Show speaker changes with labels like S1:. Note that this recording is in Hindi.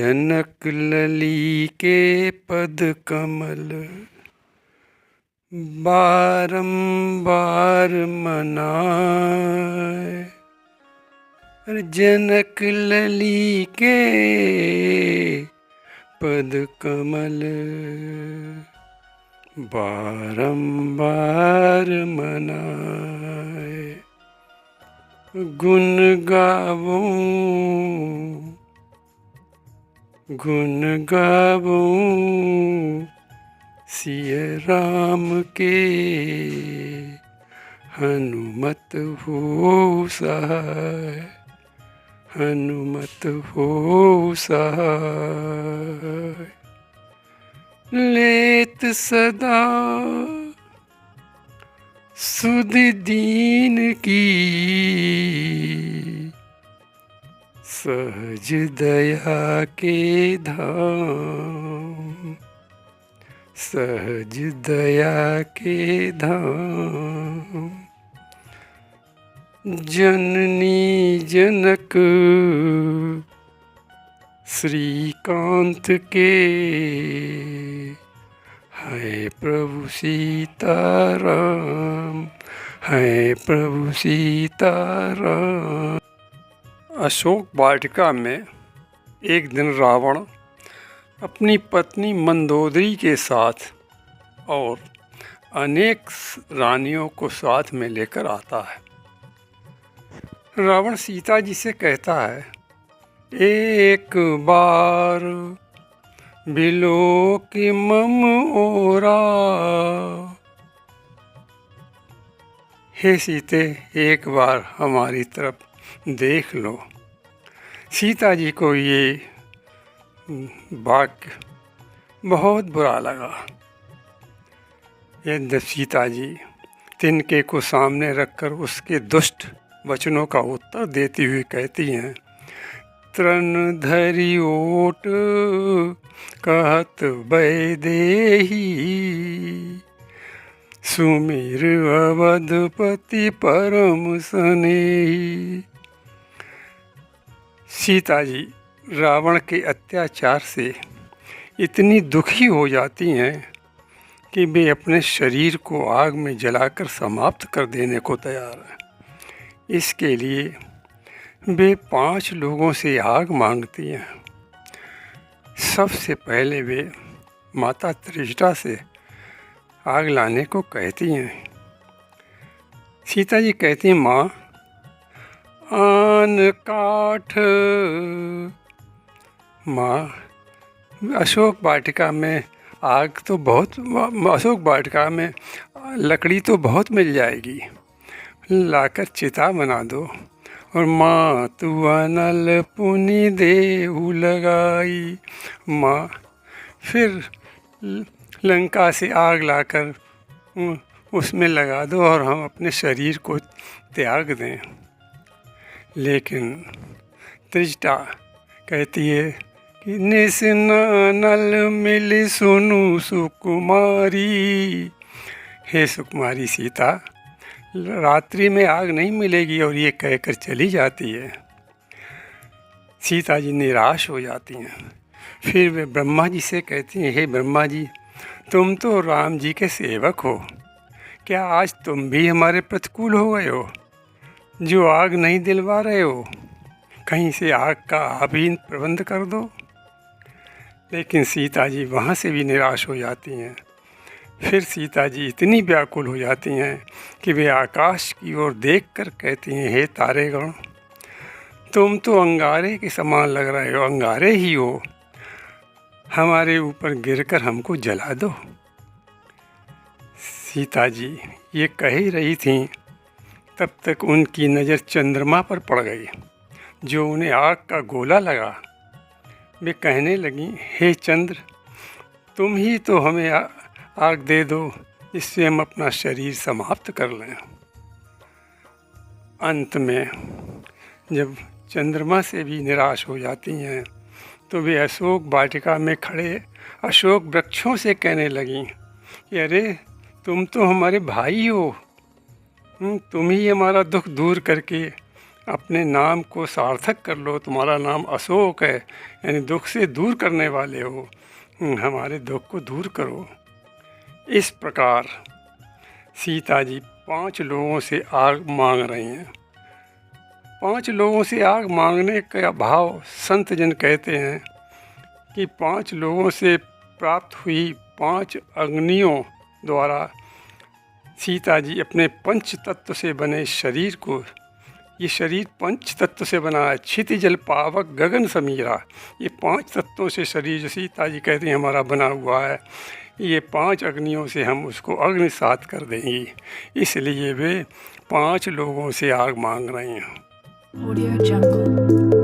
S1: जनक लली के पद कमल बारंबार मनाए। जनक लली के पद कमल बारंबार मनाए। गुण गावूं सिय राम के हनुमत हो सहाय। हनुमत हो सहाय। लेत सदा सुध दीन की सहज दया के धाम। सहज दया के धाम। जननी जनक श्रीकांत के है प्रभु सीताराम। है प्रभु सीताराम। अशोक वाटिका में एक दिन रावण अपनी पत्नी मंदोदरी के साथ और अनेक रानियों को साथ में लेकर आता है। रावण सीता जी से कहता है, एक बार बिलोक मम ओरा। हे सीते, एक बार हमारी तरफ देख लो। सीता जी को ये वाक्य बहुत बुरा लगा। यद्यपि सीता जी तिनके को सामने रखकर उसके दुष्ट वचनों का उत्तर देती हुई कहती हैं, तृण धरि ओट कहत वैदेही। सुमिर अवधपति परम स्नेही। सीता जी रावण के अत्याचार से इतनी दुखी हो जाती हैं कि वे अपने शरीर को आग में जलाकर समाप्त कर देने को तैयार हैं। इसके लिए वे 5 लोगों से आग मांगती हैं। सबसे पहले वे माता त्रिजटा से आग लाने को कहती हैं। सीता जी कहती हैं, माँ आन काठ। माँ, अशोक वाटिका में आग तो बहुत, अशोक वाटिका में लकड़ी तो बहुत मिल जाएगी, लाकर चिता बना दो। और माँ तू अनल पुनि देहु लगाई। माँ, फिर लंका से आग लाकर उसमें लगा दो और हम अपने शरीर को त्याग दें। लेकिन त्रिजटा कहती है कि निसनल मिल सुनु सुकुमारी। हे सुकुमारी सीता, रात्रि में आग नहीं मिलेगी। और ये कहकर चली जाती है। सीता जी निराश हो जाती हैं। फिर वे ब्रह्मा जी से कहती हैं, हे ब्रह्मा जी, तुम तो राम जी के सेवक हो, क्या आज तुम भी हमारे प्रतिकूल हो गए हो, जो आग नहीं दिलवा रहे हो? कहीं से आग का आप ही प्रबंध कर दो। लेकिन सीता जी वहाँ से भी निराश हो जाती हैं। फिर सीता जी इतनी व्याकुल हो जाती हैं कि वे आकाश की ओर देखकर कहती हैं, हे तारेगण, तुम तो अंगारे के समान लग रहे हो, अंगारे ही हो, हमारे ऊपर गिरकर हमको जला दो। सीता जी ये कह ही रही थीं, तब तक उनकी नज़र चंद्रमा पर पड़ गई, जो उन्हें आग का गोला लगा। वे कहने लगीं, हे चंद्र, तुम ही तो हमें आग दे दो, जिससे हम अपना शरीर समाप्त कर लें। अंत में जब चंद्रमा से भी निराश हो जाती हैं, तो वे अशोक वाटिका में खड़े अशोक वृक्षों से कहने लगीं कि अरे, तुम तो हमारे भाई हो, तुम ही हमारा दुख दूर करके अपने नाम को सार्थक कर लो, तुम्हारा नाम अशोक है, यानी दुख से दूर करने वाले हो, हमारे दुख को दूर करो। इस प्रकार सीता जी 5 लोगों से आग मांग रही हैं। 5 लोगों से आग मांगने का भाव संत जन कहते हैं कि 5 लोगों से प्राप्त हुई 5 अग्नियों द्वारा सीता जी अपने पंच तत्व से बने शरीर को, ये शरीर पंच तत्व से बना है, क्षिति जल पावक गगन समीरा, ये 5 तत्वों से शरीर जो सीता जी कहती हैं हमारा बना हुआ है, ये 5 अग्नियों से हम उसको अग्निसात कर देंगे। इसलिए वे 5 लोगों से आग मांग रही हैं।
S2: Audio Jungle।